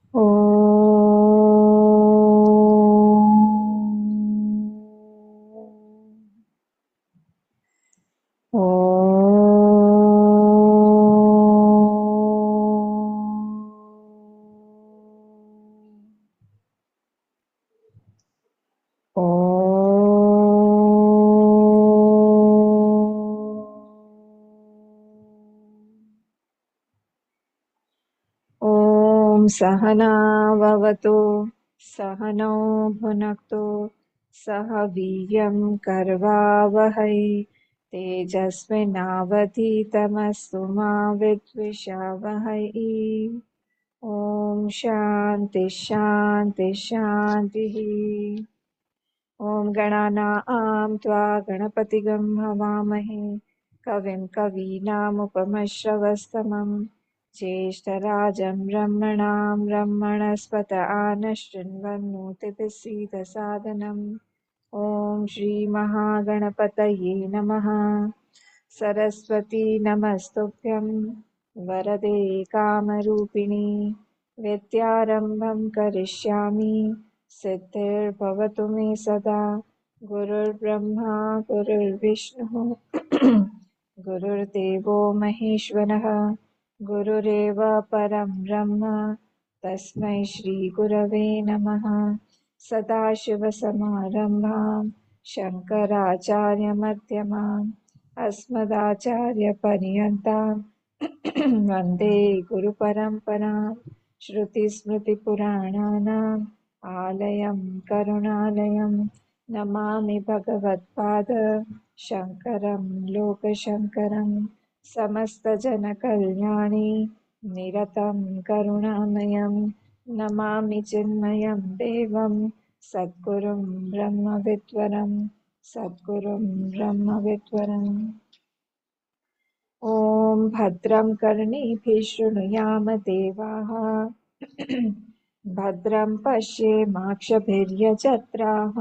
ॐ सहना भवतु सहनौ भुनक्तु सह वीर्यं कर्वावहै तेजस्विनावधीतमस्तु मा विद्विषावहै। ॐ शान्ति शान्ति शान्तिः। ॐ गणानां त्वा गणपतिगं हवामहे कविं कवीनामुपमश्रवस्तमं ज्येष्ठराजं ब्रह्मणां ब्रह्मणस्पत आनशृण्वन्नोतिभिः सीदसादनम्। ॐ श्रीमहागणपतये नमः। सरस्वती नमस्तुभ्यं वरदे कामरूपिणि विद्यारम्भं करिष्यामि सिद्धिर्भवतु मे सदा। गुरुर्ब्रह्मा गुरुर्विष्णुः गुरुर्देवो महेश्वरः गुरुरेव परं ब्रह्म तस्मै श्रीगुरवे नमः। सदाशिवसमारम्भां शङ्कराचार्यमध्यमाम् अस्मदाचार्यपर्यन्तां वन्दे गुरुपरम्परां। श्रुतिस्मृतिपुराणानाम् आलयं करुणालयं नमामि भगवत्पाद शङ्करं लोकशङ्करं। समस्तजनकल्याणे निरतं करुणामयं नमामि चिन्मयं देवं सद्गुरुं ब्रह्मविद्वरं सद्गुरुं ब्रह्मविद्वरम्। ॐ भद्रं कर्णेभिः शृणुयाम देवाः भद्रं पश्येमाक्षभिर्यजत्राः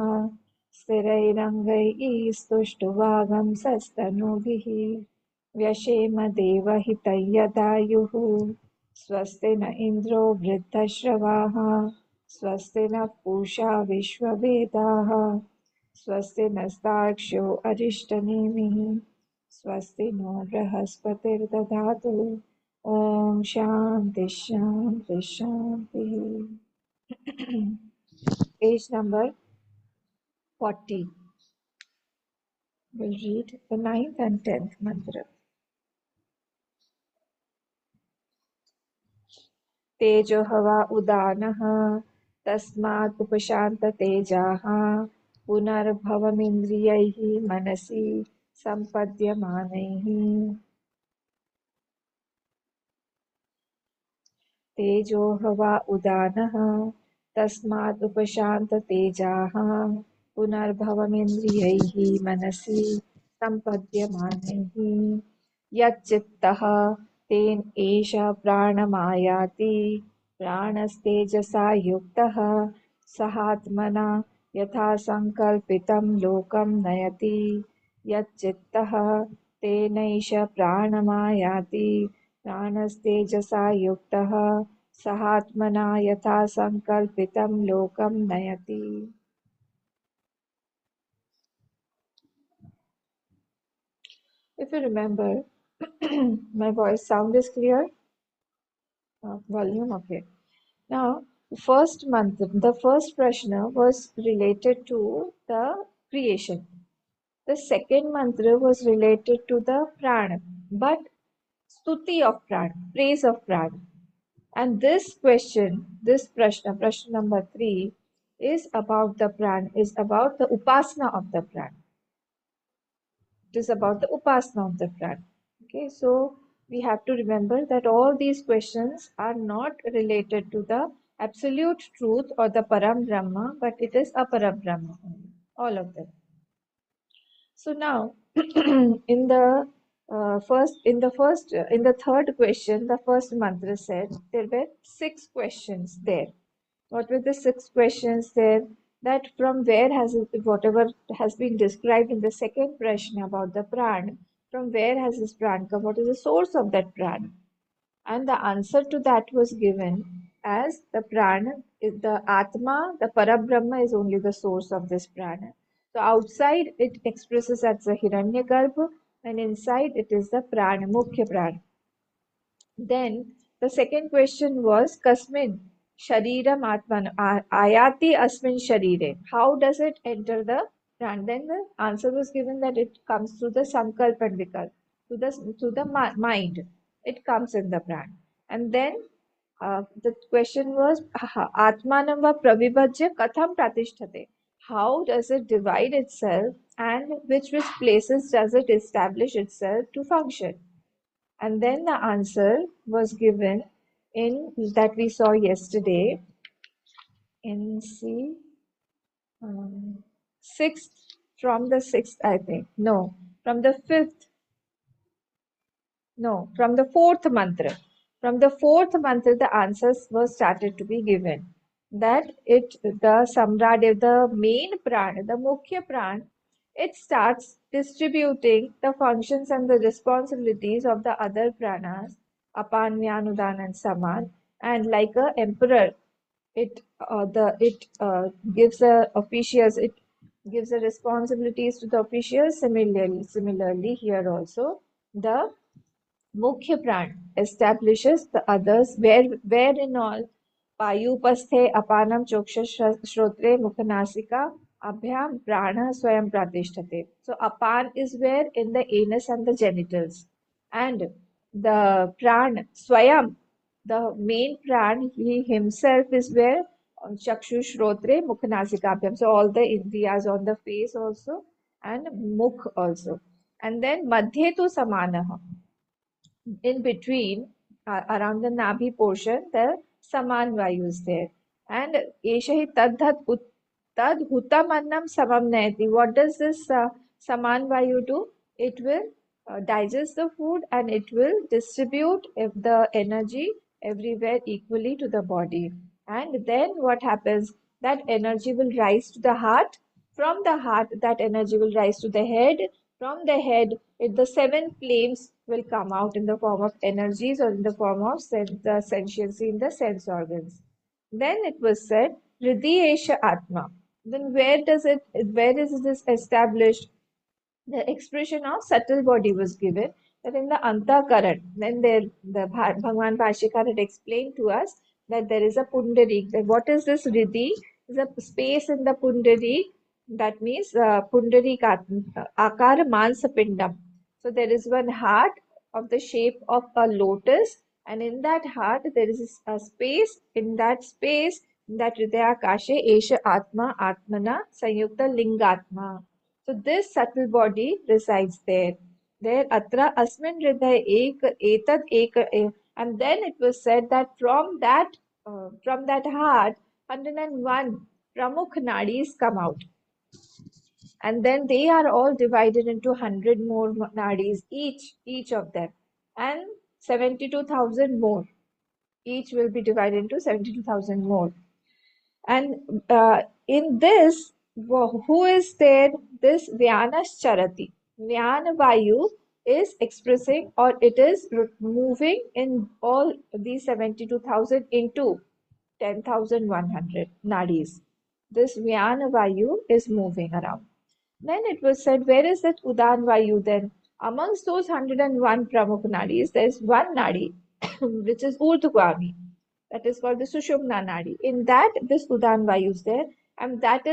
स्थिरैरङ्गैः स्तुष्टुवागंसस्तनूभिः व्यशेम देवहितं यदायुः। स्वस्ति न इन्द्रो वृद्धश्रवाः स्वस्ति नः पूषा विश्ववेदाः स्वस्ति नस्तार्क्ष्यो अरिष्टनेमिः स्वस्ति नो बृहस्पतिर्दधातु। ॐ शान्ति शान्ति शान्तिः। Page number 40. We'll read the 9th and 10th mantra. तेजो हवा उदानः तस्मात् उपशान्ततेजाः पुनर्भवमिन्द्रियैः मनसि सम्पद्यमानैः। तेजो हवा उदानः तस्मात् उपशान्ततेजाः पुनर्भवमिन्द्रियैः मनसि सम्पद्यमानैः। यच्चित्तः तेन एष प्राणमायाति प्राणस्तेजसा युक्तः सहात्मना यथा संकल्पितं लोकं नयति। यच्चित्तः तेनैष प्राणमायाति प्राणस्तेजसा युक्तः सहात्मना यथा संकल्पितं लोकं नयति। If you remember, my voice sound is clear? Volume, okay. Now, first mantra, the first prashna was related to the creation. The second mantra was related to the prana, but stuti of prana, praise of prana. And this question, this prashna, prashna number 3, is about the prana, is about the upasana of the prana. It is about the upasana of the prana. Okay, so we have to remember that all these questions are not related to the absolute truth or the Param Brahma, but it is a Param Brahma only, all of them. So now, in the third question, the first mantra said there were 6 questions there. What were the 6 questions there? That from where has it, whatever has been described in the second prashna about the pran, from where has this pran come? What is the source of that pran? And the answer to that was given as the prana, the Atma, the Parabrahma is only the source of this prana. So outside it expresses as the Hiranyagarbha, and inside it is the prana, Mukhya prana. Then the second question was Kasmin Shariram Atman Ayati Asmin Sharire. How does it enter the prana? Then the answer was given that it comes through the Sankalp and Vikalp, to the mind. It comes in the prana. And then the question was Atmanam va pravibhajya katham pratisthate. How does it divide itself and which places does it establish itself to function? And then the answer was given in that we saw yesterday in sixth, from the sixth, I think. No, from the fifth. No, from the fourth mantra. From the fourth mantra, the answers were started to be given. That the Samradev, the main prana, the Mukhya prana, it starts distributing the functions and the responsibilities of the other pranas, Apan, Vyan, Udan, and Saman, and like a emperor, it gives the officials, it gives the responsibilities to the officials. Similarly, here also the Mukhya Pran establishes the others where in all Payupasthe Apanam Choksha Shrotre Mukhanasika Abhyam Prana Swayam Pratisthate. So Apan is where in the anus and the genitals. And the Pran Swayam, the main Pran, he himself is where on Chakshu Shrotre Mukhanasika Abhyam. So all the Indriyas on the face also and Mukh also. And then Madhye tu Samanaha, in between, around the Nabhi portion, the Saman Vayu is there. And Eshahi Tad Hutamannam Samam Nayati. What does this Saman Vayu do? It will digest the food and it will distribute the energy everywhere equally to the body. And then what happens? That energy will rise to the heart. From the heart, that energy will rise to the head. From the head, the seven flames will come out in the form of energies or in the form of the sentiency in the sense organs. Then it was said, Riddhi Esha Atma. Then where is this established? The expression of subtle body was given, that in the Antakaran, then Bhagwan Bhashyakar had explained to us that there is a Pundarik. What is this Riddhi? Is a space in the Pundarik. That means Pundarik Akar Mansapindam. So there is one heart of the shape of a lotus, and in that heart there is a space. In that space, in that Hridaya Kashe, Esha Atma Atmana Sanyukta Lingatma. So this subtle body resides there. There atra asmin hriday etad and then it was said that from that heart 101 pramukh nadis come out, and then they are all divided into 100 more nadis each of them, and 72,000 more. Each will be divided into 72,000 more. And in this, who is there? This Vyanas Charati. Vyana Vayu is expressing, or it is moving in all these 72,000 into 10,100 nadis. This Vyana Vayu is moving around. Then it was said, where is that Udan Vayu then? Amongst those 101 Pramukh nadis, there is one nadi which is Urdhvami, that is called the Sushumna Nadi. In that, this Udan Vayu is there, and that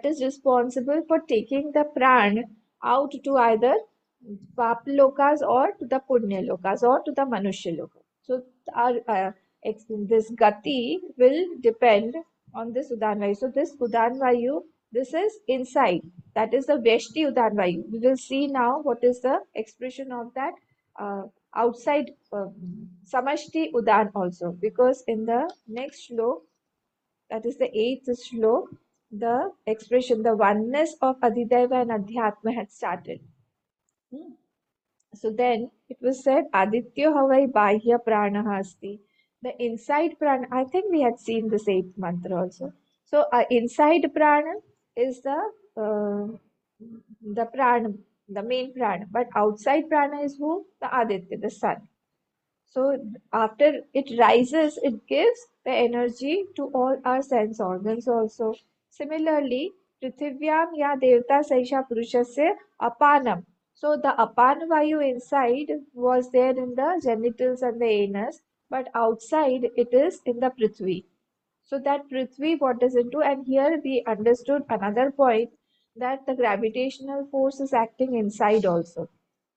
is responsible for taking the pran out to either Pap Lokas or to the Punya Lokas or to the Manushya Loka. So this Gati will depend on this Udan Vayu. So this Udan Vayu, this is inside. That is the Veshti Udan Vayu. We will see now what is the expression of that outside Samashti Udan also, because in the next shlok, that is the eighth shlok, the expression, the oneness of Adidaiva and Adhyatma had started. So then it was said, Aditya Havai Bahya Pranaha Asti. The inside prana, I think we had seen this eighth mantra also. So inside prana is the prana, the main prana, but outside prana is who? The Aditya, the sun. So after it rises, it gives the energy to all our sense organs also. Similarly, Prithvivyam ya Devta Saisha Purushasya Apanam. So the Apan Vayu inside was there in the genitals and the anus, but outside it is in the Prithvi. So that Prithvi, what does it do? And here we understood another point, that the gravitational force is acting inside also.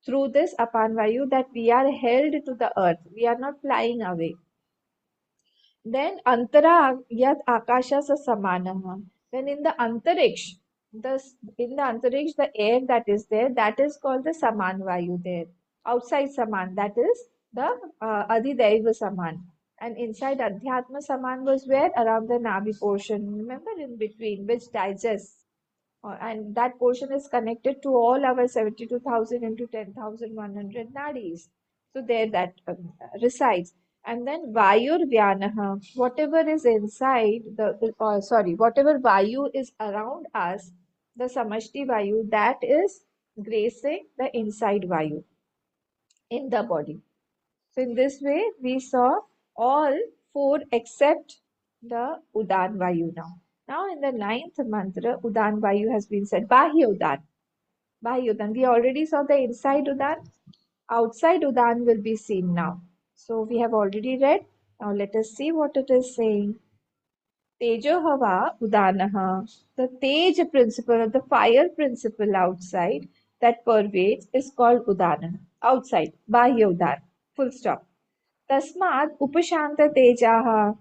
Through this Apan Vayu, that we are held to the earth. We are not flying away. Then Antara Yat Akashasa Samanah. Then in the Antariksh, the air that is there, that is called the Saman Vayu there. Outside Saman, that is the Adhidaiva Saman. And inside Adhyatma Saman was where? Around the Navi portion. Remember, in between, which digests. And that portion is connected to all our 72,000 into 10,100 nadis. So there that resides. And then Vayur Vyanaha, whatever is inside whatever Vayu is around us, the Samashti Vayu, that is gracing the inside Vayu in the body. So in this way, we saw all four except the Udan Vayu now. Now in the ninth mantra, Udan Vayu has been said. Bahya Udan. Bahya Udan. We already saw the inside Udan. Outside Udan will be seen now. So we have already read. Now let us see what it is saying. Tejo Hava Udanaha. The Tej principle, the fire principle outside that pervades is called Udana. Outside. Bahya Udan. Full stop. Tasmat Upashanta Tejaha.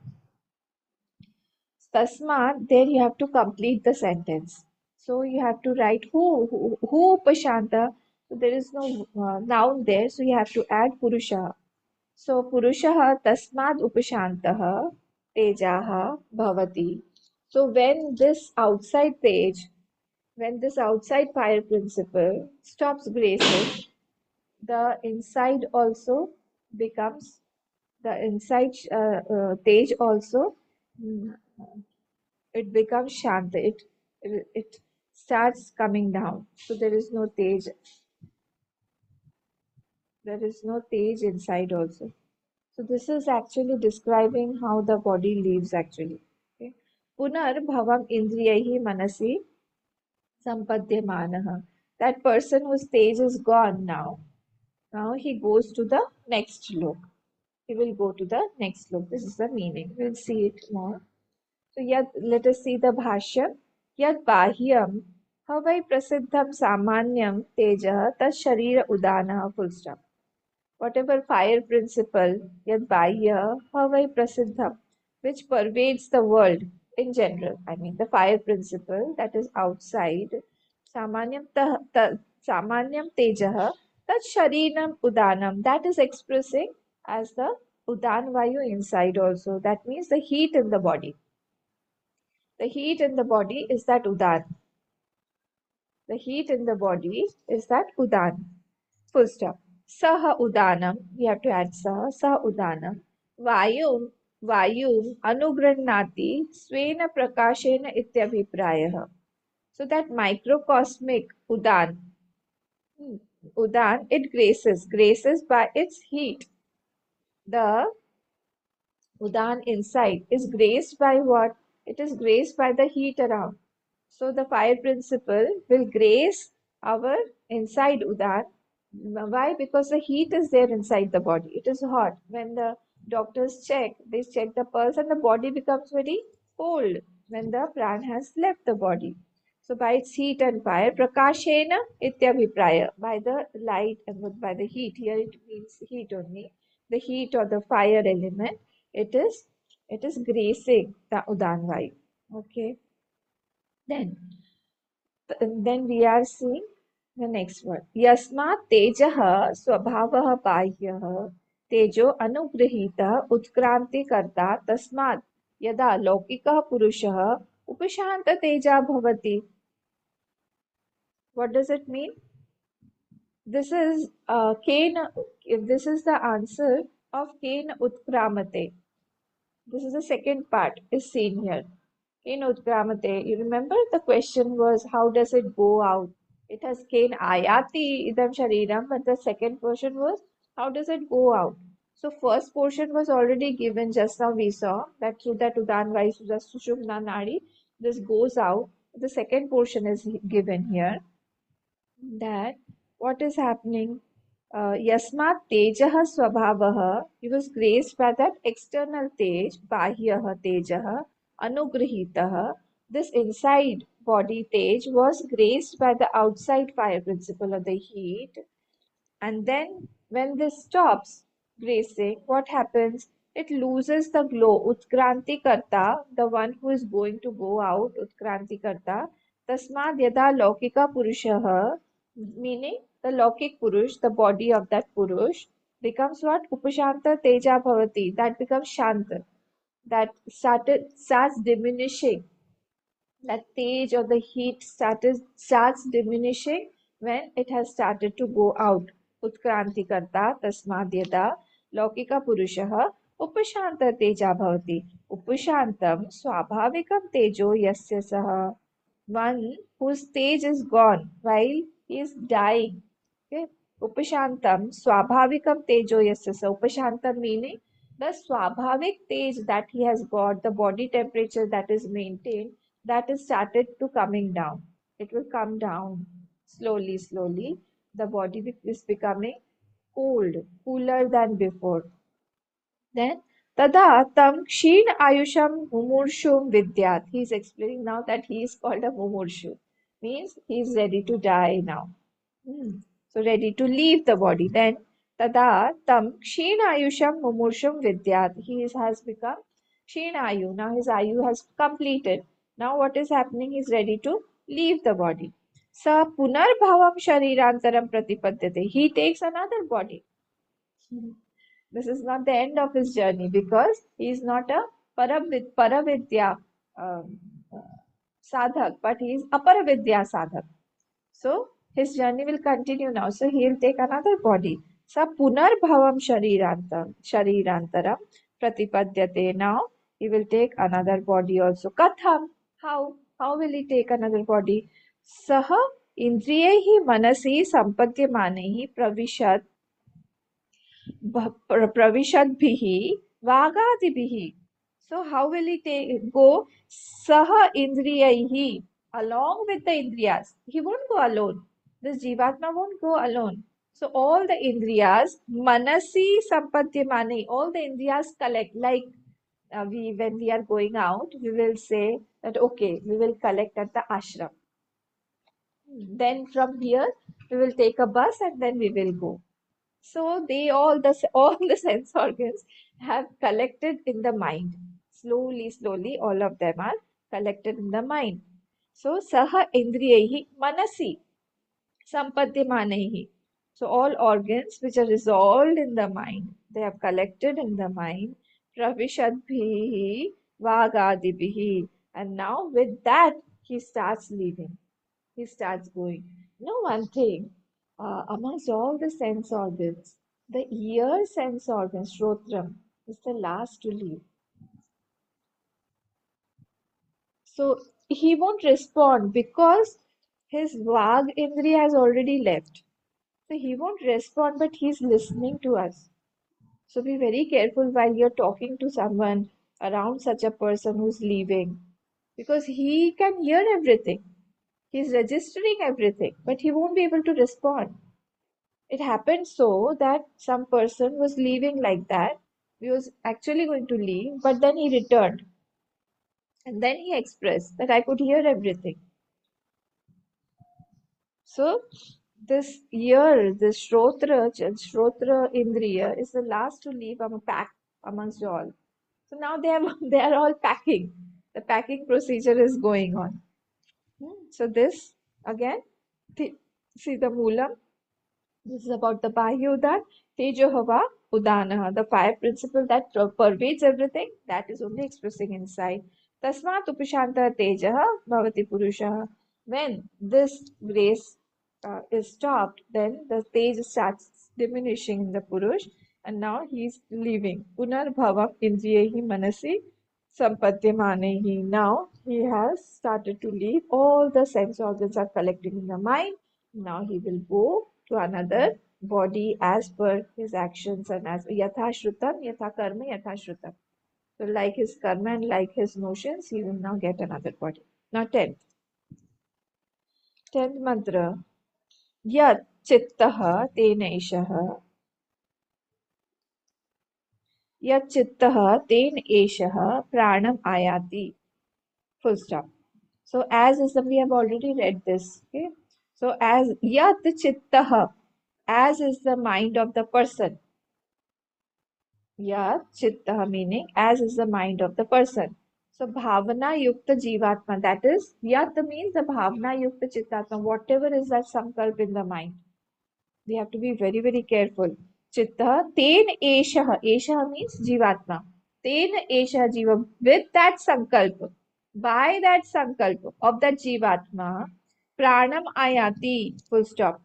Tasmat, there you have to complete the sentence. So you have to write who Upashanta. So there is no noun there, so you have to add Purusha. So Purushaha Tasmad Upashantaha Tejaha Bhavati. So when this outside fire principle stops gracing, the inside also becomes the inside Tej also, mm, it becomes Shanta. It starts coming down. So there is no Tej. There is no Tej inside also. So this is actually describing how the body lives actually. Okay. Punar bhavam indriyahi manasi sampadhyamanaha. That person whose stage is gone now. Now he goes to the next look. He will go to the next look. This is the meaning. We'll see it more. So yet let us see the bhashya. Yad bahyam havai prasiddham samanyam teja tas sharira udana full stop. Whatever fire principle, yad bahya, havai prasiddham, which pervades the world in general. I mean, the fire principle that is outside, samanyam tejaha, that sharinam udanam, that is expressing as the udan vayu inside also. That means the heat in the body. The heat in the body is that udan. The heat in the body is that udan. Full stop. Saha udanam, we have to add saha udanam. Vayum anugrannati svena prakashena ityabhiprayah. So that microcosmic udan, it graces by its heat. The udan inside is graced by what? It is graced by the heat around. So the fire principle will grace our inside udan. Why? Because the heat is there inside the body. It is hot. When the doctors check, they check the pulse and the body becomes very cold when the pran has left the body. So by its heat and fire, prakashena ityabhipraya, by the light and by the heat, here it means heat only, the heat or the fire element, it is gracing the udan vayu. Okay. Then we are seeing the next word. Yasmat tejah swabhavah bahyah tejo anugrahita utkranti karta tasmat yada laukikah purushah upashanta teja bhavati. What does it mean? This is this is the answer of Ken Utkramate. This is the second part is seen here. Ken Utkramate. You remember the question was how does it go out? It has Ken Ayati Idam Shariram, but the second question was how does it go out? So first portion was already given just now we saw that through that Udan Vayu Sushumna Nadi, this goes out. The second portion is given here that what is happening? Yasmat Tejah Swabhavah, he was graced by that external Tej, Bahyah Tejah, Anugrahitah. This inside body Tej was graced by the outside fire principle of the heat. And then when this stops gracing, what happens? It loses the glow. Utkranti Karta, the one who is going to go out, Utkranti Karta. Tasmad Yada Laukika Purushaha, meaning the Laukik Purush, the body of that Purush, becomes what? Upashanta Teja Bhavati. That becomes Shanta. That starts diminishing. That stage or the heat starts diminishing when it has started to go out. Utkranti karta tasmad yada laukika purushah upashanta teja bhavati. Upashantam swabhavikam tejo yasya saha. One whose stage is gone while he is dying. Okay. Upashantam swabhavikam tejo yasya saha. Upashantam meaning the swabhavik stage that he has got, the body temperature that is maintained, that is started to coming down. It will come down slowly, slowly. The body is becoming cold, cooler than before. Then Tada tam kshin ayusham mumurshum vidyat. He is explaining now that he is called a mumurshu. Means he is ready to die now. So ready to leave the body. Then Tada tam kshin ayusham mumurshum vidyat. Has become kshin ayu. Now his ayu has completed. Now what is happening? He is ready to leave the body. Sa punarbhavam sharirantaram pratipadyate. He takes another body. This is not the end of his journey because he is not a paravidya sadhak, but he is aparavidya sadhak. So his journey will continue now. So he will take another body. Sa punarbhavam sharirantaram pratipadyate. Now he will take another body also. Katham. How? How will he take another body? Saha indriyehi manasi sampadyamanehi pravishat pravishadbhihi vagadibihi. So how will he go? Saha indriyaihi, along with the indriyas. He won't go alone. This jivatma won't go alone. So all the indriyas, manasi sampadyamani, all the indriyas collect. Like when we are going out, we will say that okay, we will collect at the ashram. Then from here, we will take a bus and then we will go. So they all the sense organs have collected in the mind. Slowly, all of them are collected in the mind. So saha indriyehi manasi sampadyamanehi. So all organs which are resolved in the mind, they have collected in the mind. Pravishadbhihi vagadibihi. And now with that he starts leaving. He starts going. You know one thing, amongst all the sense organs, the ear sense organ, Shrotram, is the last to leave. So he won't respond because his Vag Indriya has already left. So he won't respond, but he's listening to us. So be very careful while you're talking to someone around such a person who's leaving because he can hear everything. He's registering everything, but he won't be able to respond. It happened so that some person was leaving like that. He was actually going to leave, but then he returned. And then he expressed that I could hear everything. So this ear, this Shrotra Indriya is the last to leave amongst all. So now they are all packing. The packing procedure is going on. So this again, see the Moolam. This is about the Bahyudan, Tejo Hava, Udanaha, the fire principle that pervades everything, that is only expressing inside. Tasmat Upashanta Tejaha Bhavati Purushaha. When this grace is stopped, then the Tej starts diminishing in the Purush, and now he is leaving. Punar Bhavam Indriyehi Manasi Sampadyamanehi. Now he has started to leave. All the sense organs are collecting in the mind. Now he will go to another body as per his actions and as yatha shrutam, yatha karma, yatha shrutam. So like his karma and like his notions, he will now get another body. Now 10th mantra. Yat chittaha tena ishaha. Yat chittaha ten eshaha pranam ayati. Full stop. So as is the, we have already read this. Okay. So as yat chittaha, as is the mind of the person. Yat chittaha meaning as is the mind of the person. So bhavana yukta jivatma, that is yat means the bhavana yukta chittatma, whatever is that sankalp in the mind. We have to be very, very careful. Chitta, ten eshaha. Eshaha means jivatma. Ten eshaha jiva. With that sankalpa, by that sankalpa of that jivatma, pranam ayati. Full stop.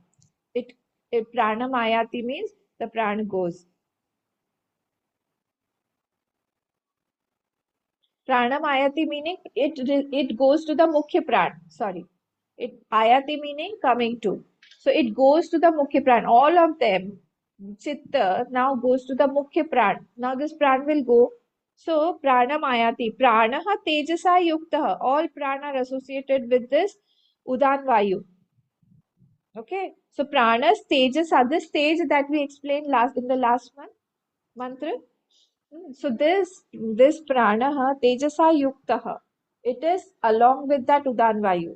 It, pranam ayati means the prana goes. Pranam ayati meaning it goes to the mukhya pran. Sorry. It ayati meaning coming to. So it goes to the mukhya pran. All of them, chitta now goes to the mukhya pran. Now this pran will go. So pranam ayati. Pranaha tejasa yuktaha. All prana are associated with this udan vayu. Okay. So pranas tejas are the stage that we explained last in the last one mantra. So this pranaha tejasa yuktaha. It is along with that udan vayu.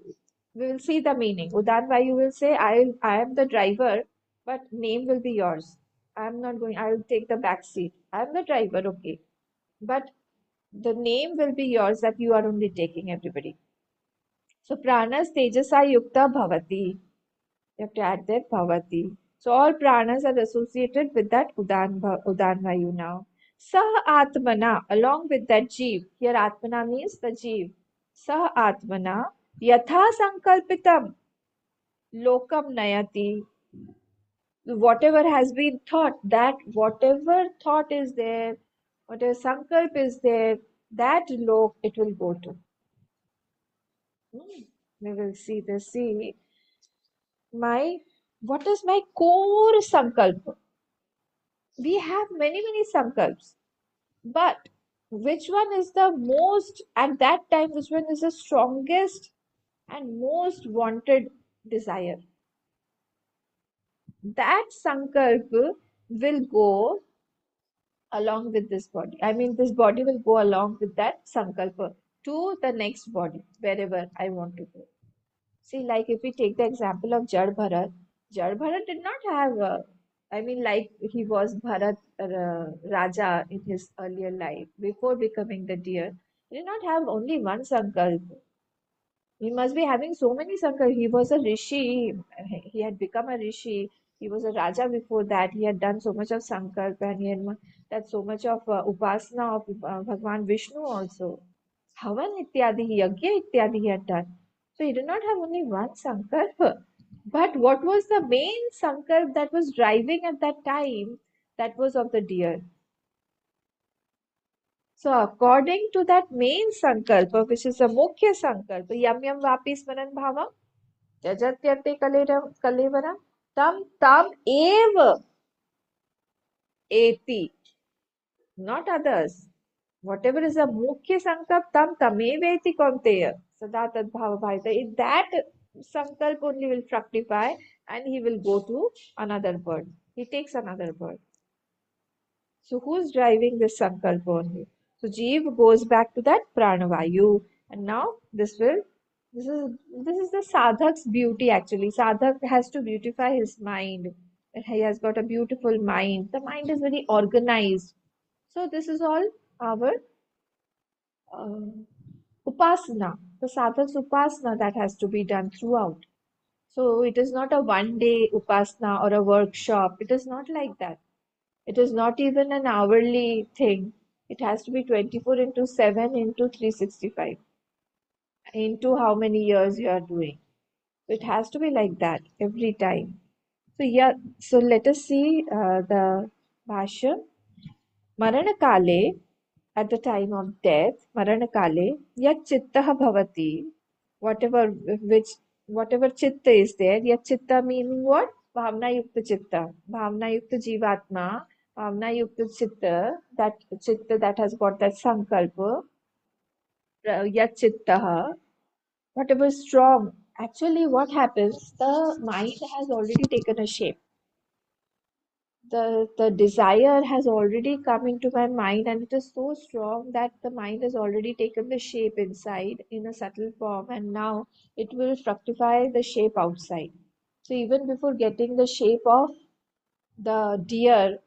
We will see the meaning. Udan vayu will say, I am the driver, but name will be yours. I am not going. I will take the back seat. I am the driver, okay, but the name will be yours that you are only taking everybody. So pranas tejasa yukta bhavati. You have to add that bhavati. So all pranas are associated with that udan vayu now. Sah atmana, along with that jeev. Here atmana means the jeev. Sah atmana yatha sankalpitam lokam nayati. Whatever has been thought, that whatever thought is there, whatever sankalp is there, that lok it will go to. We will see this. See, what is my core sankalp? We have many sankalps, but which one is the most at that time? Which one is the strongest and most wanted desire? That sankalp will go along with this body. I mean, this body will go along with that sankalpa to the next body, wherever I want to go. See, like if we take the example of Jad Bharat did not have, I mean, like he was Bharat Raja in his earlier life, before becoming the deer, he did not have only one sankalpa. He must be having so many sankalpa. He was a rishi, he had become a rishi, he was a Raja before that, he had done so much of sankalpa and he had done so much of upasana of Bhagwan Vishnu also. Havan ityadi, yagya ityadi he had done. So he did not have only one sankalpa. But what was the main sankalp that was driving at that time? That was of the deer. So according to that main sankalpa, which is the mukhya sankalpa, yam yam vapi smaran bhavam, jajatyate kalevaram, tam eva eti, not others. Whatever is a mukhya sankalp, tam tameveti konteya, sada tad bhava bhavita. That sankalp only will fructify and he will go to another bird. He takes another bird. So who's driving this sankalp only? So Jeev goes back to that pranavayu. And now this is the sadhak's beauty actually. Sadhak has to beautify his mind. He has got a beautiful mind. The mind is very organized. So this is all our uh, upasana, the sadhak's upasana that has to be done throughout. So it is not a one day upasana or a workshop. It is not like that. It is not even an hourly thing. It has to be 24 into 7 into 365. Into how many years you are doing. So it has to be like that every time. So yeah, so let us see the Bhashya. Maranakale, at the time of death, Maranakale, yat chittaha bhavati, whatever which whatever chitta is there, yat chitta meaning what? भावना युक्त चित्त, भावना युक्त जीवात्ma, भावना युक्त chitta, that chitta that has got that sankalpa, yat chitta, whatever is strong. Actually, what happens? The mind has already taken a shape. The desire has already come into my mind, and it is so strong that the mind has already taken the shape inside in a subtle form, and now it will fructify the shape outside. So even before getting the shape of the deer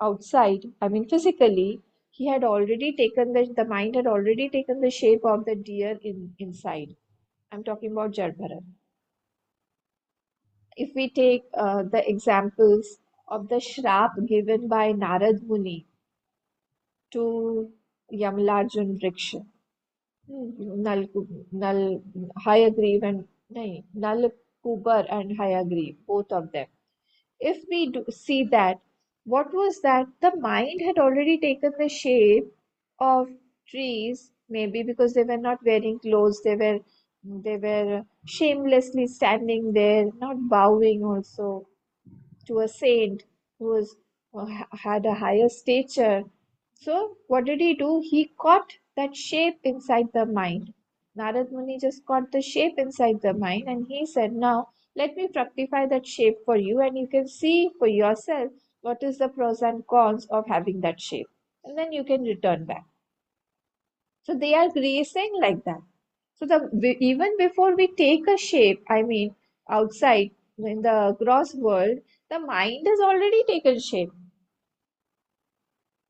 outside, I mean physically, he had already taken the mind had already taken the shape of the deer inside. I'm talking about Jarbharat. If we take the examples of the shrap given by Narad Muni to Yamlarjun Vriksha, Nal, Nal, Hayagreev and Nal Kubar and Hayagreev, both of them. If we see that, what was that? The mind had already taken the shape of trees, maybe because they were not wearing clothes, they were shamelessly standing there, not bowing also to a saint who had a higher stature. So what did he do? He caught that shape inside the mind. Narad Muni just caught the shape inside the mind, and he said, "Now let me fructify that shape for you, and you can see for yourself what is the pros and cons of having that shape, and then you can return back." So they are gracing like that. So even before we take a shape, I mean, outside in the gross world, the mind has already taken shape.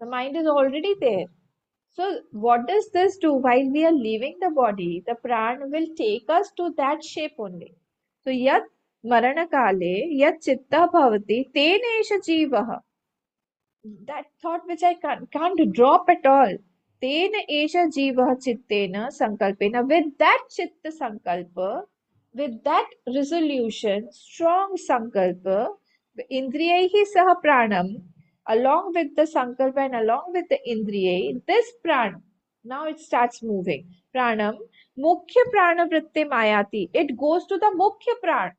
The mind is already there. So what does this do? While we are leaving the body, the prana will take us to that shape only. So yat marana kale yat chitta bhavati tena esha jivaha. That thought which I can't drop at all. Tena esha jivaha chittena sankalpena. With that chitta sankalpa, with that resolution, strong sankalpa, indriyaihi saha pranam, along with the sankalpa and along with the indriyai, this pran, now it starts moving. Pranam, mukhya prana vritti mayati. It goes to the mukhya pran.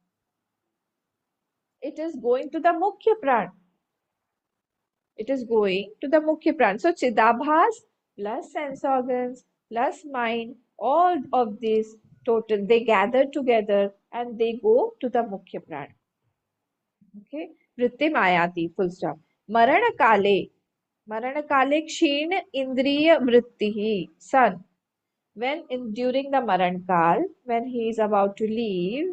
It is going to the mukhya pran. It is going to the Mukhya Pran. So Chidabhas plus sense organs plus mind, all of these total, they gather together and they go to the Mukhya Pran. Okay. Vrittim ayati, full stop. Marana kale. Marana kale kshina indriya vrittihi. Son. During the Maran Kal, when he is about to leave,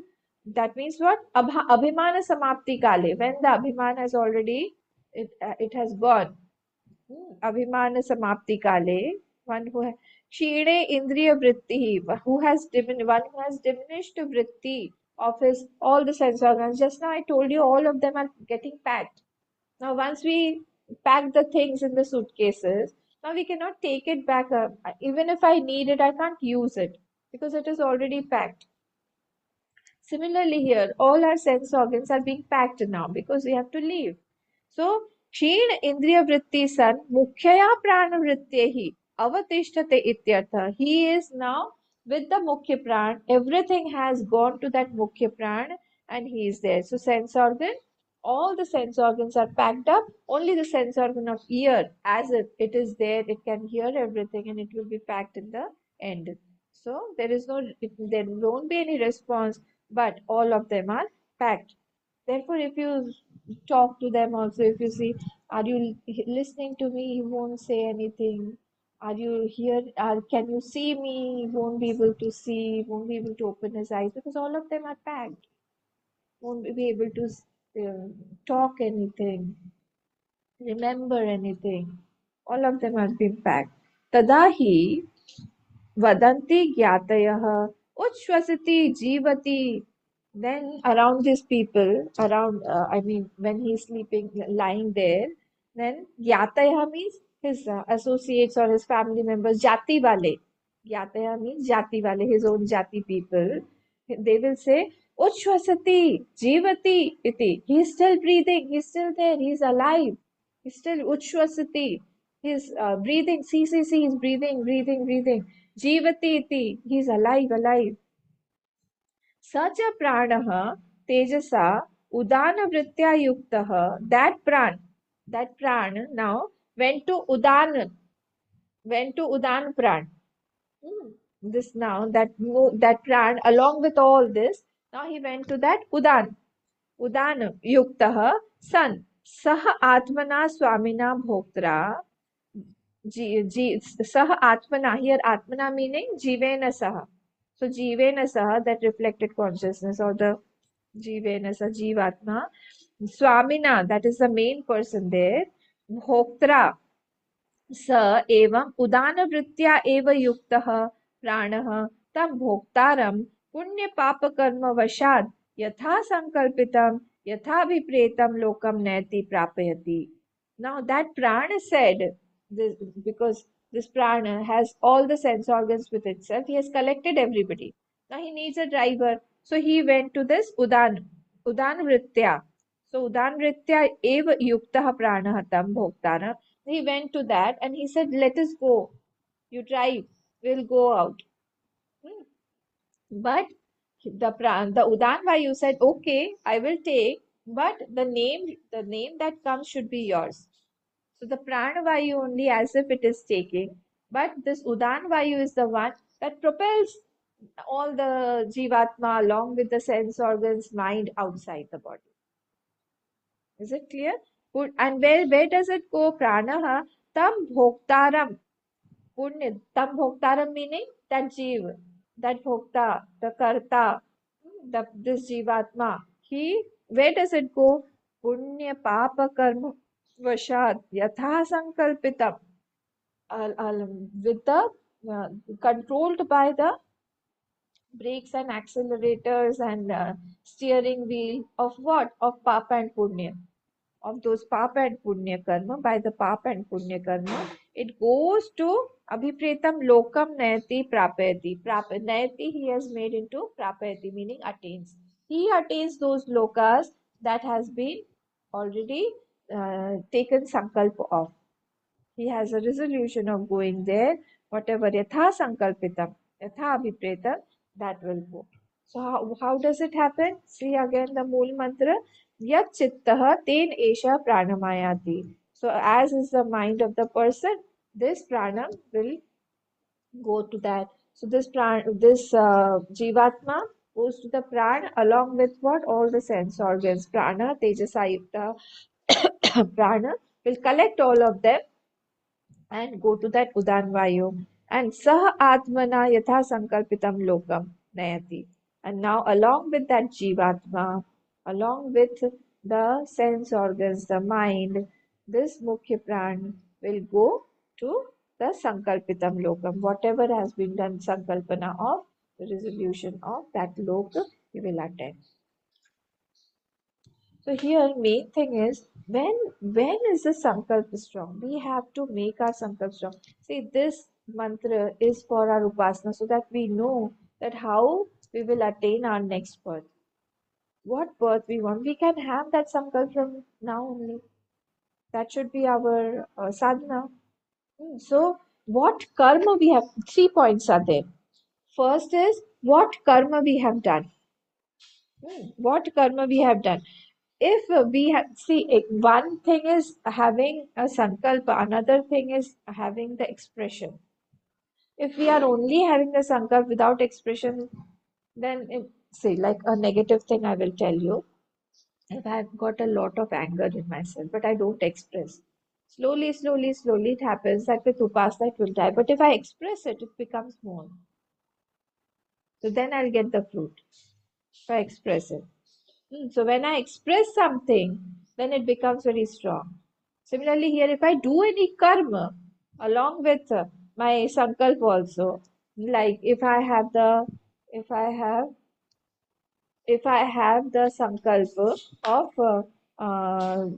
that means what? Abhimana samapti kale. When the Abhiman has already, it has gone. Abhimana samapti kale, one who Shire Indriya Vritti, one who has diminished vritti of his all the sense organs. Just now I told you all of them are getting packed. Now once we pack the things in the suitcases, now we cannot take it back up. Even if I need it, I can't use it because it is already packed. Similarly, here, all our sense organs are being packed now because we have to leave. So, Ksheen Indriya Vritti San Mukhyaya Prana Vrittehi Avatishtate Ityartha. He is now with the Mukhya Pran. Everything has gone to that Mukhya Pran and he is there. So, sense organ, all the sense organs are packed up. Only the sense organ of ear, as if it is there, it can hear everything and it will be packed in the end. So, there won't be any response, but all of them are packed. Therefore, if you talk to them also, if you see, are you listening to me? He won't say anything. Are you here? Can you see me? He won't be able to see, won't be able to open his eyes because all of them are packed. Won't be able to talk anything, remember anything. All of them have been packed. Tadahi vadanti gyatayah uchvasati jivati. Then around these people, I mean, when he's sleeping, lying there, then gyatayah means his associates or his family members, jati wale. Gyatayah means jati wale, his own jati people. They will say, uchvasati jivati iti. He's still breathing, he's still there, he's alive. He's still uchvasati. He's breathing, see, he's breathing, breathing. Jivati iti. He's alive. Such a pranaha tejasa Udana Vritya Yuktaha, that pran now went to Udan Pran. Hmm. This now that pran along with all this, now he went to that Udan Yuktaha San Sah Atmana Swamina Bhoktara Sah Atmana, here Atmana meaning Jivena Saha. So Jivena Saha, that reflected consciousness or the Jivena Saha, Jivatma. Swamina, that is the main person there. Bhoktra, स एवं उदानवृत्त्या एव युक्तः प्राणः तं भोक्तारं पुण्यपापकर्मवशात् यथा संकल्पितं यथाभिप्रेतं लोकं नयति प्रापयति. Now that prana said this, because this prana has all the sense organs with itself, he has collected everybody. Now he needs a driver, so he went to this Udan Vrittya. So Udan Vrittya eva yuktah pranah tam bhoktaram. He went to that and he said, let us go. You drive, we'll go out. Hmm. But the Udan Vayu said, okay, I will take, but the name that comes should be yours. So the Prana Vayu only as if it is taking, but this Udan Vayu is the one that propels all the Jivatma along with the sense organs, mind outside the body. Is it clear? Good. And where does it go? Pranaha tam bhoktaram. Punya. Tam bhoktaram meaning that jiva, that bhokta, the karta, this jivatma. Where does it go? Punya papa karma vashat yatha sankalpitam. With the controlled by the brakes and accelerators and steering wheel of what? Of papa and punya. Of those papa and punya karma, by the papa and punya karma, it goes to abhipretam lokam nayati prapayati. Nayati he has made into prapayati, meaning attains. He attains those lokas that has been already taken sankalpa of. He has a resolution of going there, whatever yatha sankalpitam, yatha abhipretam, that will go. So how does it happen? See again the Mool Mantra. Yat chittah ten esha pranamayati. So as is the mind of the person, this pranam will go to that. So this jivatma goes to the prana along with what? All the sense organs. Prana, tejasayukta, prana will collect all of them and go to that Udan Vayu. And Sah Atmana Yatha Sankalpitam Lokam Nayati. And now, along with that Jivatma, along with the sense organs, the mind, this Mukhya Pran will go to the Sankalpitam Lokam. Whatever has been done, Sankalpana of the resolution of that Loka, he will attend. So here main thing is when is the sankalp strong? We have to make our sankalp strong. See, this mantra is for our upasana so that we know that how we will attain our next birth. What birth we want, we can have that sankalp from now only. That should be our sadhana. So what karma we have? 3 points are there. First is what karma we have done. What karma we have done. If we have, see, one thing is having a sankalpa, another thing is having the expression. If we are only having the sankalp without expression, then say like a negative thing I will tell you. If I've got a lot of anger in myself, but I don't express, slowly, slowly, slowly it happens that with upasana it will die. But if I express it, it becomes more. So then I'll get the fruit if I express it. So when I express something, then it becomes very strong. Similarly, here, if I do any karma along with my sankalp also, like if I have the sankalp of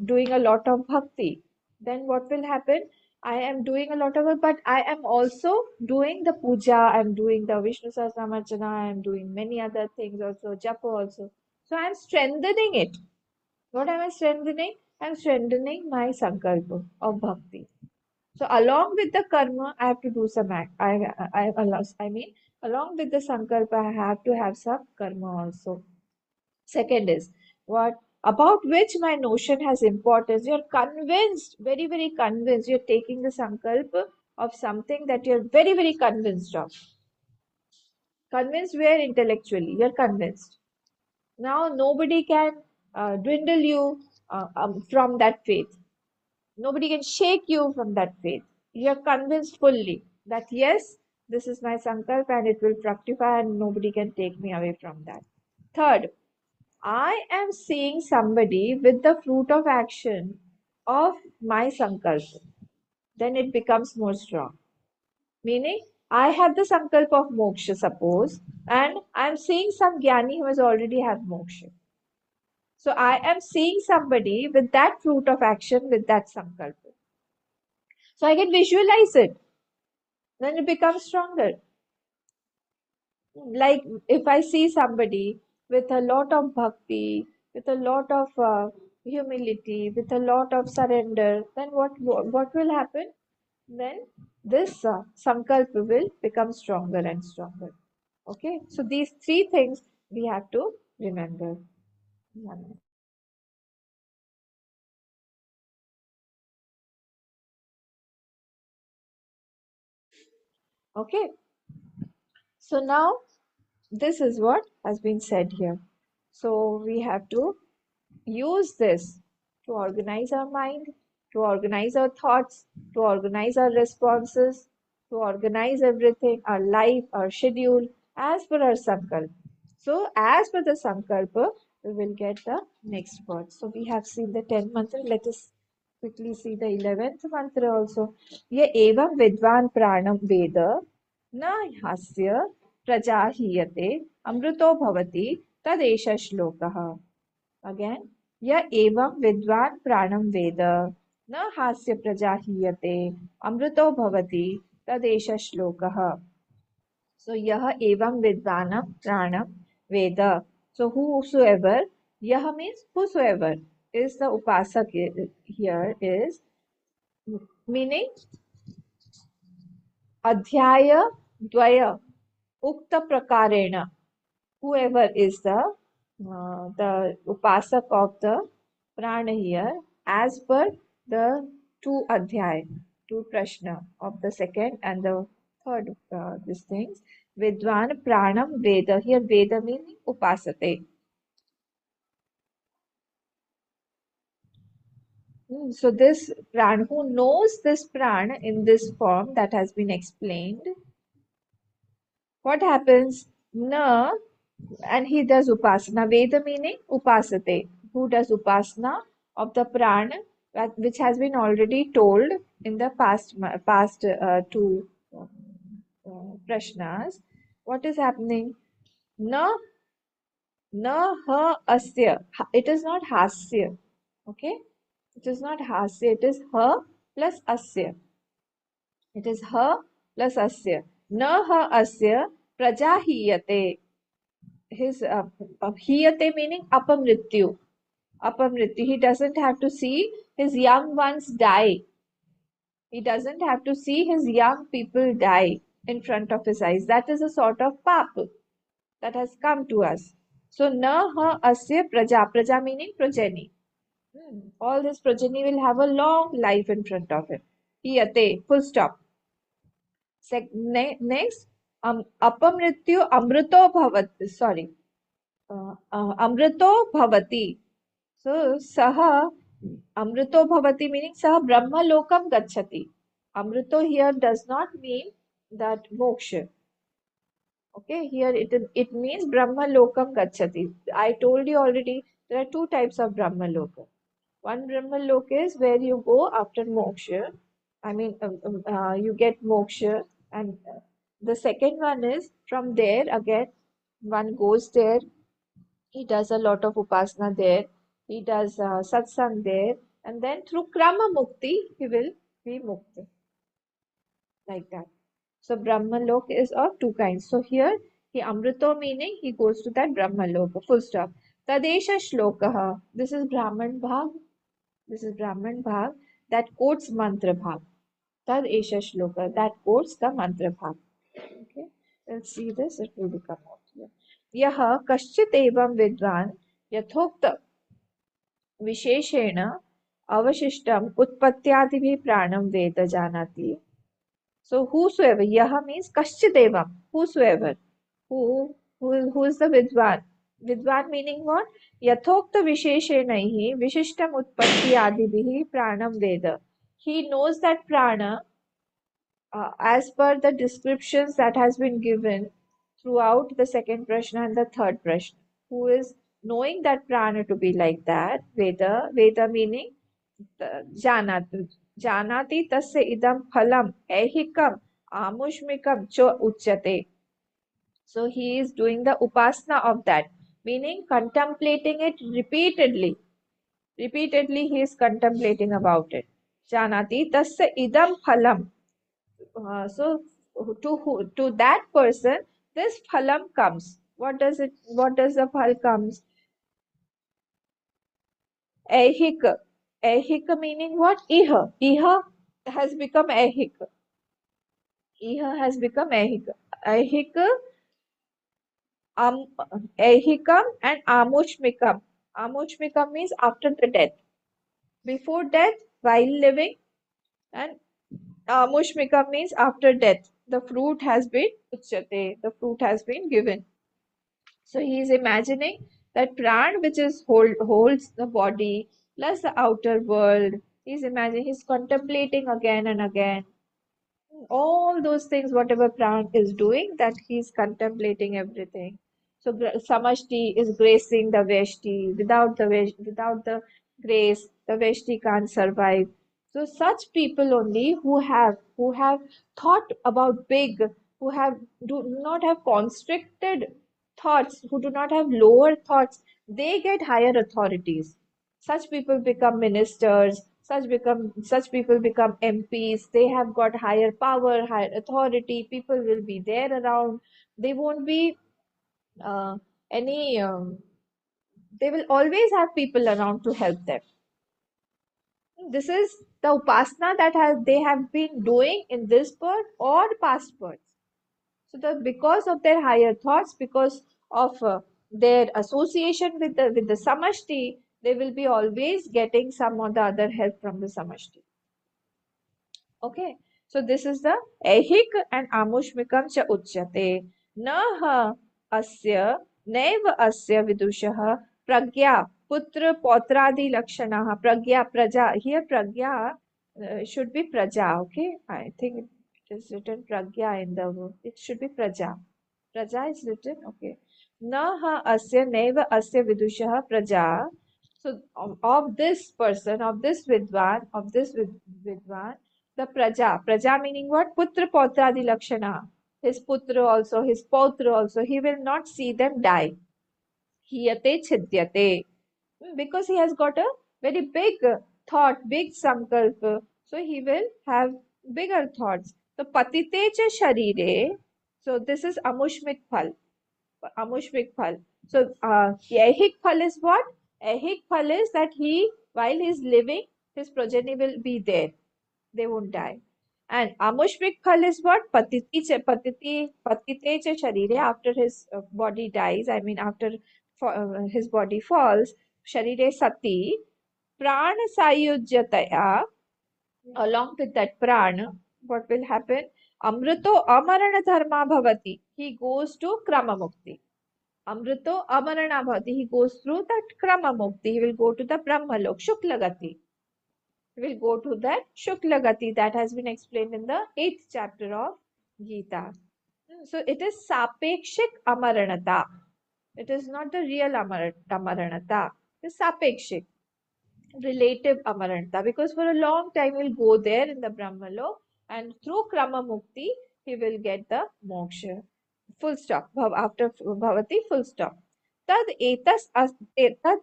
doing a lot of bhakti, then what will happen? I am doing a lot of it, but I am also doing the puja, I am doing the Vishnu Sahasranamachana, I am doing many other things also, japa also. So I am strengthening it. What am I strengthening? I am strengthening my sankalpa of bhakti. So along with the karma, I have to do some act. Along with the sankalpa, I have to have some karma also. Second is what? about which my notion has importance. You're convinced, very, very convinced. You're taking the sankalp of something that you're very, very convinced of. Convinced where intellectually, you're convinced. Now nobody can dwindle you from that faith. Nobody can shake you from that faith. You're convinced fully that yes, this is my sankalp and it will fructify and nobody can take me away from that. Third, I am seeing somebody with the fruit of action of my sankalp. Then it becomes more strong. Meaning, I have the sankalp of moksha, suppose, and I am seeing some jnani who has already had moksha. So I am seeing somebody with that fruit of action with that sankalpa. So I can visualize it. Then it becomes stronger. Like if I see somebody with a lot of bhakti, with a lot of humility, with a lot of surrender, then what will happen? Then this sankalpa will become stronger and stronger. Okay, so these three things we have to remember. Okay, so now this is what has been said here. So we have to use this to organize our mind, to organize our thoughts, to organize our responses, to organize everything, our life, our schedule, as per our sankalpa. So, as per the sankalpa, we will get the next word. So, we have seen the 10th mantra. Let us quickly see the 11th mantra also. Ye evam vidvan pranam veda na hasya prajahiyate amruto bhavati tadesha shlokaha. Again, ya evam vidvan pranam veda na hasya prajahiyate amruto bhavati tadesha shlokaha. So yah evam vidvanam pranam veda. So whosoever, yah means whosoever is the upasak here is meaning adhyaya dvaya ukta prakarena. Whoever is the upasak of the prana here as per the two adhyay, two prashna of the second and the third these things. Vidwan pranam veda. Here veda meaning upasate. So this pran who knows this pran in this form that has been explained, what happens? Na and he does upasana. Veda meaning upasate, who does upasana of the pran, which has been already told in the past two prashnas. What is happening? Na na ha asya. It is not hasya. Okay, it is not hasya. It is ha plus asya. It is ha plus asya. Na ha asya prajahiyate. His hiyate meaning apamrityu. Apamrityu. He doesn't have to see his young ones die. He doesn't have to see his young people die in front of his eyes. That is a sort of pap that has come to us. So na ha asya praja. Praja meaning progeny. All this progeny will have a long life in front of it. Hiyate. Full stop. Next, apamrityu amruto bhavati. Sorry. Amruto bhavati. So, saha amruto bhavati meaning saha brahma lokam gachati. Amruto here does not mean that moksha. Okay, here it means brahma lokam gachati. I told you already there are two types of brahma loka. One brahma loka is where you go after moksha. I mean, you get moksha, and the second one is from there again. One goes there. He does a lot of upasana there. He does satsang there, and then through krama mukti he will be mukti like that. So Brahmalok is of two kinds. So here he Amrito meaning he goes to that Brahmalok. Full stop. Tadesha Shlokaha. This is Brahman Bhag. This is Brahman Bhag that quotes Mantra Bhag. Tadesha Shloka that quotes the Mantra Bhag. Okay. Let's see this. It will become out here. यह कश्चित एवं विद्वान यथोक्त विशेषेण अवशिष्टम् उत्पत्त्यादिभिः प्राणं वेद जानाति. So whosoever, yaha means kaschidevam, whosoever, who is the vidwan. Vidwan meaning what? Yathokta visheshenaihi vishishtam utpatti adibhihi pranam veda. He knows that prana as per the descriptions that has been given throughout the second prashna and the third prashna. Who is knowing that prana to be like that? Veda meaning जानाति जानाति तस्य इदं फलम् ऐहिकम् आमुष्मिकं च उच्यते. So he is doing the upasana of that, meaning contemplating it repeatedly. Repeatedly he is contemplating about it. Janati tasya idam phalam. So to that person this phalam comes. What does it? What does the phal comes? Ehik. Ehik meaning what? Iha. Iha has become ehik. Iha has become ehik. Ehik, am, ehikam and amushmikam. Amushmikam means after the death. Before death, while living, and amushmikam means after death. The fruit has been uchyate. The fruit has been given. So he is imagining that pran which is holds the body plus the outer world. He's imagining, he's contemplating again and again all those things, whatever pran is doing, that he's contemplating everything. So samashti is gracing the veshti. Without the grace, the veshti can't survive. So such people only who have thought about big, who have do not have constricted thoughts, who do not have lower thoughts, they get higher authorities. Such people become ministers, such people become MPs. They have got higher power, higher authority. People will be there around. They won't be uh, any. They will always have people around to help them. This is the upasana that they have been doing in this birth or past births. So because of their higher thoughts, because of their association with the samashti, they will be always getting some or the other help from the samashti. Okay, so this is the ehik and amushmikam cha uchyate. Naha asya naiv asya vidushah pragya putra pautradi lakshanaha. Pragya, praja. Here pragya should be praja. Okay, I think it is written pragya in the book. It should be praja. Praja is written. Okay. Naha asya naiva asya vidushah praja. So of this person, of this vidwan, the praja meaning what? Putra pautradi lakshana. His putra also, his pautra also, he will not see them die. Hiyate chidyate. Because he has got a very big thought, big sankalpa. So he will have bigger thoughts. So patite cha sharire. So this is amushmik phal. Amushmik phal. So ehik phal is what? Ehik phal is that while he is living, his progeny will be there. They won't die. And amushmik phal is what? Patite cha sharire, after his body dies, I mean after his body falls, sharire sati, prana sayujyataya, along with that prana, what will happen? Amrito amarana dharma bhavati. He goes to krama mukti. Amrito amarana bhavati. He goes through that krama mukti. He will go to the Brahmalok, Shukla Gati. We'll go to that Shukla Gati that has been explained in the 8th chapter of Gita. So it is Sapekshik Amaranata. It is not the real Amaranata. It is Sapekshik, relative Amaranata. Because for a long time he'll go there in the Brahmalok, and through Krama Mukti he will get the moksha. Full stop. After Bhavati, full stop. तद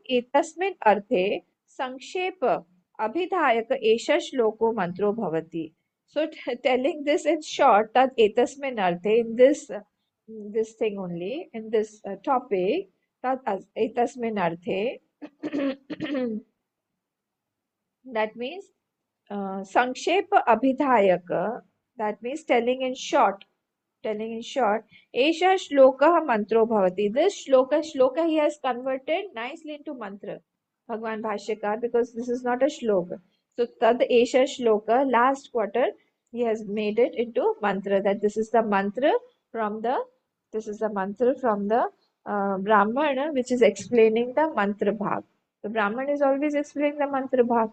एतस्मिन् अर्थे संक्षेप अभिधायक एष श्लोको मंत्रो भवति. So telling this in short, that etasmin arthe, in this thing only, in this topic, that etasmin arthe, that means sankshepa abhidhayaka, that means telling in short, Esha shloka mantro bhavati. This shloka he has converted nicely into mantra. Bhagwan Bhashyakar, because this is not a shloka. So Tad Esha Shloka, last quarter, he has made it into mantra, that this is the mantra from the Brahmana, which is explaining the mantra bhag. The Brahman is always explaining the mantra bhag.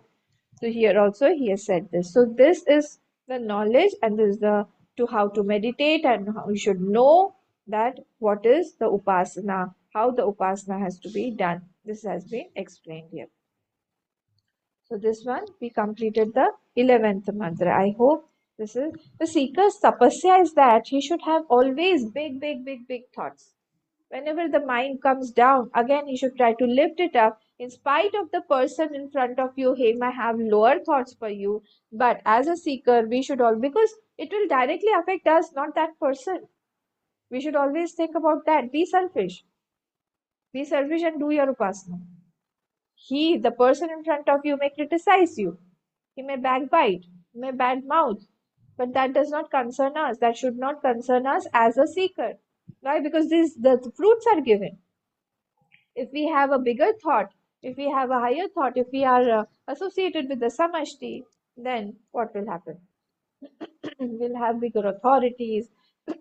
So here also he has said this. So this is the knowledge, and this is the to how to meditate, and how you should know that what is the upasana, how the upasana has to be done. This has been explained here. So this one we completed the 11th mantra. I hope this is the seeker's tapasya is that he should have always big thoughts. Whenever the mind comes down, again he should try to lift it up. In spite of the person in front of you, he may have lower thoughts for you. But as a seeker, we should all, because it will directly affect us, not that person. We should always think about that. Be selfish. Be selfish and do your upasana. The person in front of you may criticize you. He may backbite, he may bad mouth. But that does not concern us. That should not concern us as a seeker. Why? Because the fruits are given. If we have a bigger thought, if we have a higher thought, if we are associated with the samashti, then what will happen? We'll have bigger authorities,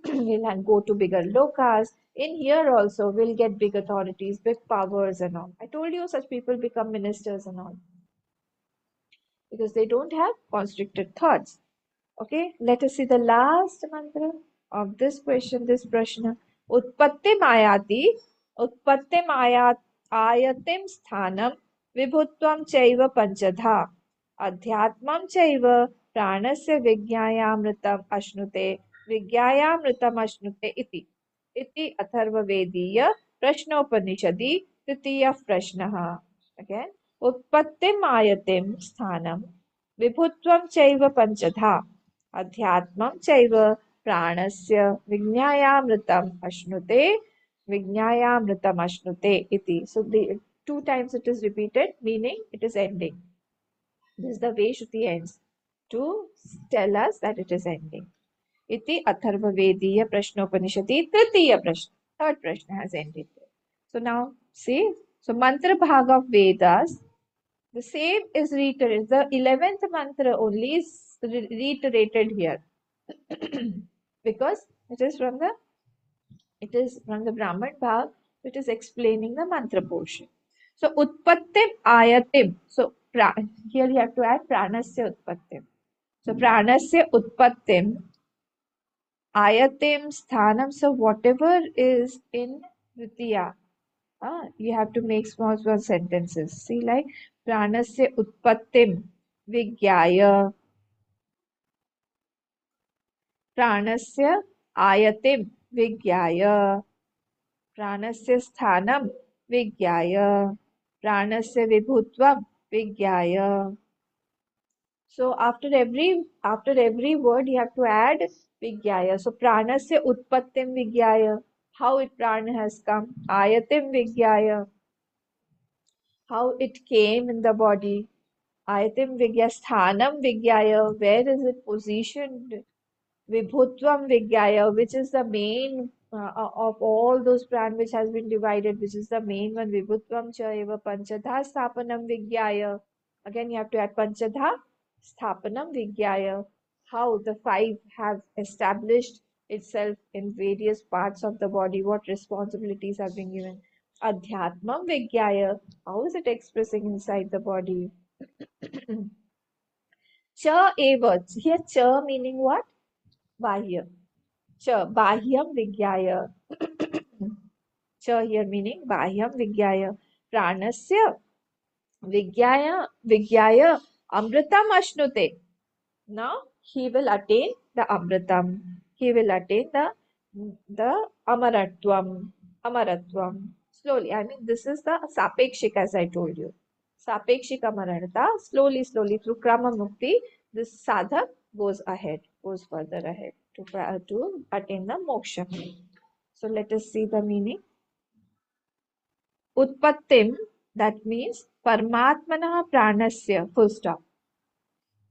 we'll go to bigger lokas. In here also, we'll get big authorities, big powers, and all. I told you such people become ministers and all because they don't have constricted thoughts. Okay, let us see the last mantra of this question, this prashna. Utpattim ayati, utpattim ayatim sthanam, vibhutvam chaiva panchadha, adhyatmam chaiva pranasya vigyayamritam ashnute, vigyayamritam ashnute iti. Iti atharva vediya prashnopanishadi titiya prashnaha. Again, उत्पत्तिम आयतिम स्थानम विभुत्वं चैव पंचधा अध्यात्मं चैव प्राणस्य विज्ञायामृतम् अश्नुते विज्ञायामृतम् अश्नुते इति. So the two times it is repeated, meaning it is ending. This is the way Shruti ends, to tell us that it is ending. Iti atharvavediya prashnopanishati tritiya prashna. Third prashna has ended there. So now see, so mantra bhaga of Vedas, the same is reiterated. The 11th mantra only is reiterated here because it is from the Brahman Bhag, which is explaining the mantra portion. So utpattim ayatim. So here you have to add pranasya utpattim. So pranasya utpattim ayatim sthanam. So whatever is in Dvitiya, you have to make small sentences. See, like pranasya utpattim vigyaya, pranasya ayatim vigyaya, pranasya sthanam vigyaya, pranasya vibhutvam vigyaya. So after every word you have to add vigyaya. So pranasya utpattim vigyaya, how it prana has come. Ayatim vigyaya, how it came in the body. Ayatim vigya sthanam vigyaya, where is it positioned? Vibhutvam vigyaya, which is the main of all those pran which has been divided, which is the main one. Vibhutvam cha eva panchadha sthapanam vigyaya. Again, you have to add panchadha sthapanam vigyaya. How the five have established itself in various parts of the body, what responsibilities have been given. Adhyatmam vigyaya, how is it expressing inside the body? Cha eva, here cha meaning what? Bahya. Cha, bahyam vigyaya. Cha here meaning bahyam vigyaya. Pranasya vigyaya amritam ashnute. Now he will attain the amritam. He will attain the amaratvam. Slowly. I mean, this is the sapekshik, as I told you. Sapekshik amaranta. Slowly through krama mukti, this sadhak goes further ahead to attain the moksha. So let us see the meaning. Utpattim, that means Paramatmana pranasya, full stop.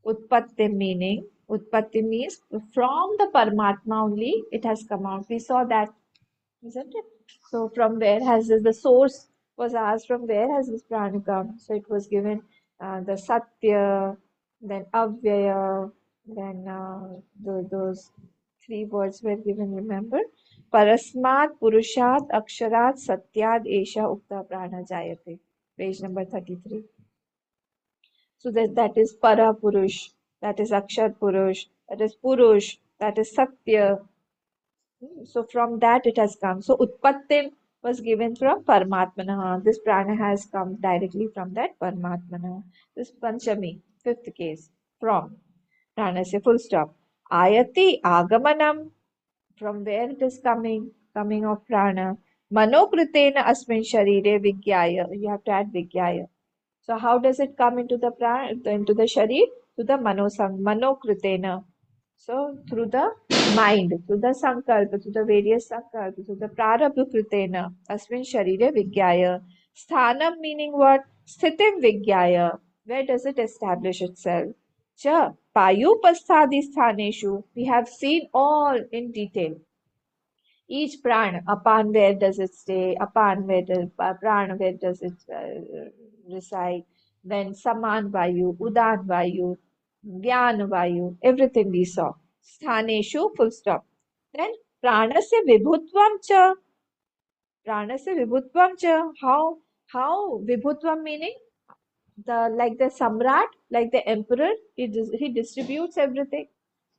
Utpattim means from the Paramatma only it has come out. We saw that, isn't it? So from where has the source, was asked from where has this prana come. So it was given the Satya, then Avyaya, then those three words were given, remember? Parasmat Purushat Aksharat Satyad Esha Ukta Prana Jayate. Page number 33. So that is Para Purush, that is Akshar Purush, that is Purush, that is Satya. So from that it has come. So Utpatti was given from Paramatmana. This prana has come directly from that Paramatmana. This Panchami, fifth case, from prana se full stop. Ayati Agamanam, from where it is coming, coming of prana. Manokritena asmin sharire vigyaya. You have to add vigyaya. So how does it come into the prana, into the sharir? To the manokritena. So through the mind, through the sankalpa, through the various sankalpa, through the prarabdha kritena, asmin sharire vigyaya. Sthanam meaning what? Sthitim vigyaya. Where does it establish itself? Cha payupasthadi sthaneshu. We have seen all in detail. Each prana, apan where does it stay, apan where does prana where does it reside, then saman vayu, udan vayu, Gyan Vayu, everything we saw. Sthaneshu, full stop. Then Pranasya Vibhutvam cha. Pranasya Vibhutvam cha. How Vibhutvam meaning? Like the Samrat, like the emperor, he distributes everything.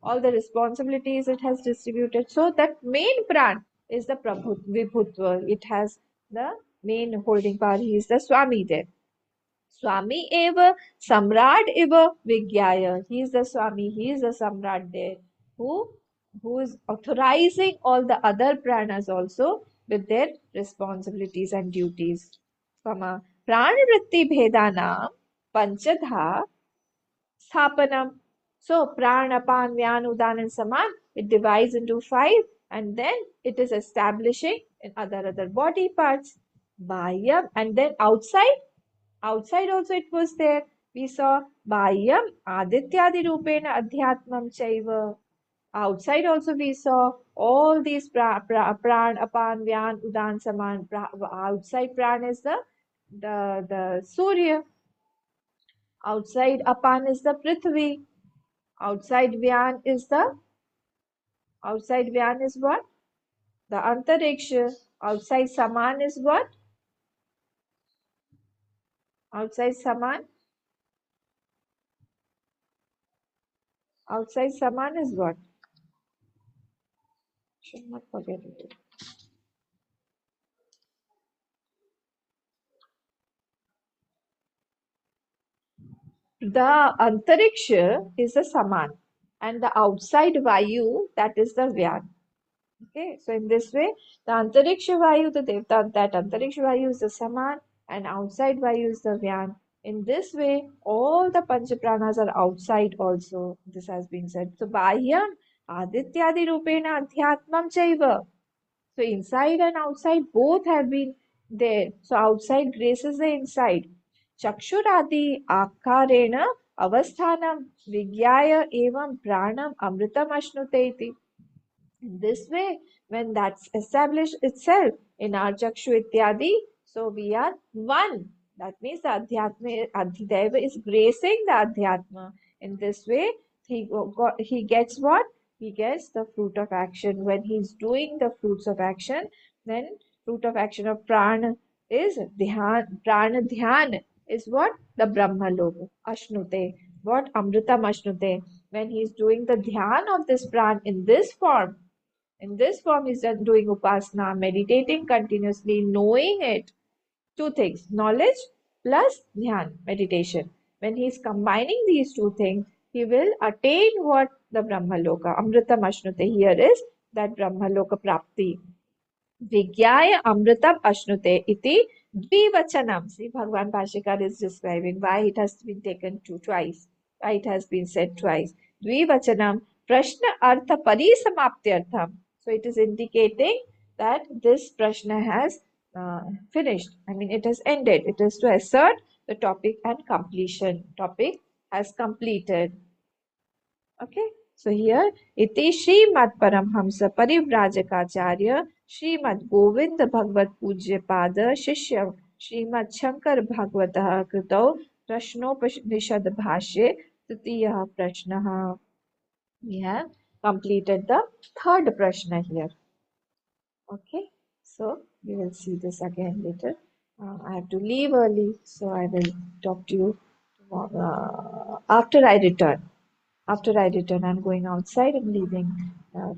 All the responsibilities it has distributed. So that main pran is the Vibhutva. It has the main holding power. He is the Swami there. Swami eva Samrat eva Vigyaya. He is the Swami, he is the Samrat there who is authorizing all the other pranas also with their responsibilities and duties. Pranavritti Bhedanam Panchadha Sthapanam. So Prana, Apan, Vyan, Udan and Saman, it divides into 5 and then it is establishing in other body parts. Bahyam, and then outside also it was there. We saw Bahyam Adityadi Rupena Adhyatmam Chaiva. Outside also we saw all these pran, apan, vyan, udan, saman. Outside pran is the Surya. Outside apan is the Prithvi. Outside vyan is what? The Antariksha. Outside saman is what? Outside saman? Outside saman is what? Should not forget it. The Antariksha is the Saman and the outside Vayu, that is the Vyan. Okay, so in this way, the Antariksha Vayu, the Devta, that Antariksha Vayu is the Saman and outside Vayu is the Vyan. In this way, all the Panchapranas are outside also. This has been said. So, Bahyam Adityadi Rupena Adhyatmam Chaiva. So, inside and outside both have been there. So, outside graces the inside. Chakshuradi akarena avasthanam vigyaya evam pranam amritam ashnute iti. In this way, when that's established itself in our Chakshu Ityadi, so we are one. That means the Adhyadeva is gracing the Adhyatma. In this way, he gets what? He gets the fruit of action. When he's doing the fruits of action, then fruit of action of prana is dhyan. Prana dhyan is what? The Brahma Loka. Ashnute. What? Amritam Ashnute. When he's doing the dhyan of this pran in this form, he's doing upasana, meditating continuously, knowing it. Two things, knowledge plus dhyan, meditation. When he is combining these two things, he will attain what? The Brahmaloka. Amritam Ashnute here is that Brahmaloka Prapti. Vigyaya Amritam Ashnute iti dvivachanam. See, Bhagavan Bhashyakar is describing why it has been taken twice. Why it has been said twice. Dvivachanam Prashna Artha Parisamaptyartham. So it is indicating that this Prashna has finished. I mean, it has ended. It is to assert the topic and completion. Topic has completed. Okay. So here, iti Srimad Paramhamsa Parivrajacharya Srimad Govind Bhagavad Pujya Pada Shishya श्रीमच्छङ्करभगवतः कृतौ प्रश्नोपनिषद्भाष्ये तृतीयः प्रश्नः. We have completed the third prashna here. Okay, so we will see this again later. I have to leave early, so I will talk to you tomorrow, after I return. After I return, I'm going outside and leaving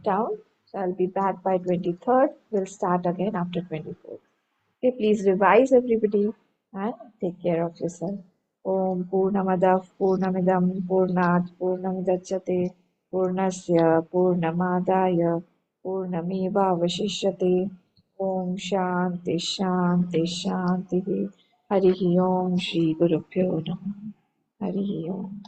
town. So I'll be back by 23rd. We'll start again after 24th. Okay, please revise everybody and take care of yourself. Om Purnamadav Purnamidam Purnat Purnamidachyate Purnasya Purnamadaya Purnameva Vashishyate. Om Shanti Shanti Shanti. Harihi Om Shri Gurubhyo Namah. Harihi Om.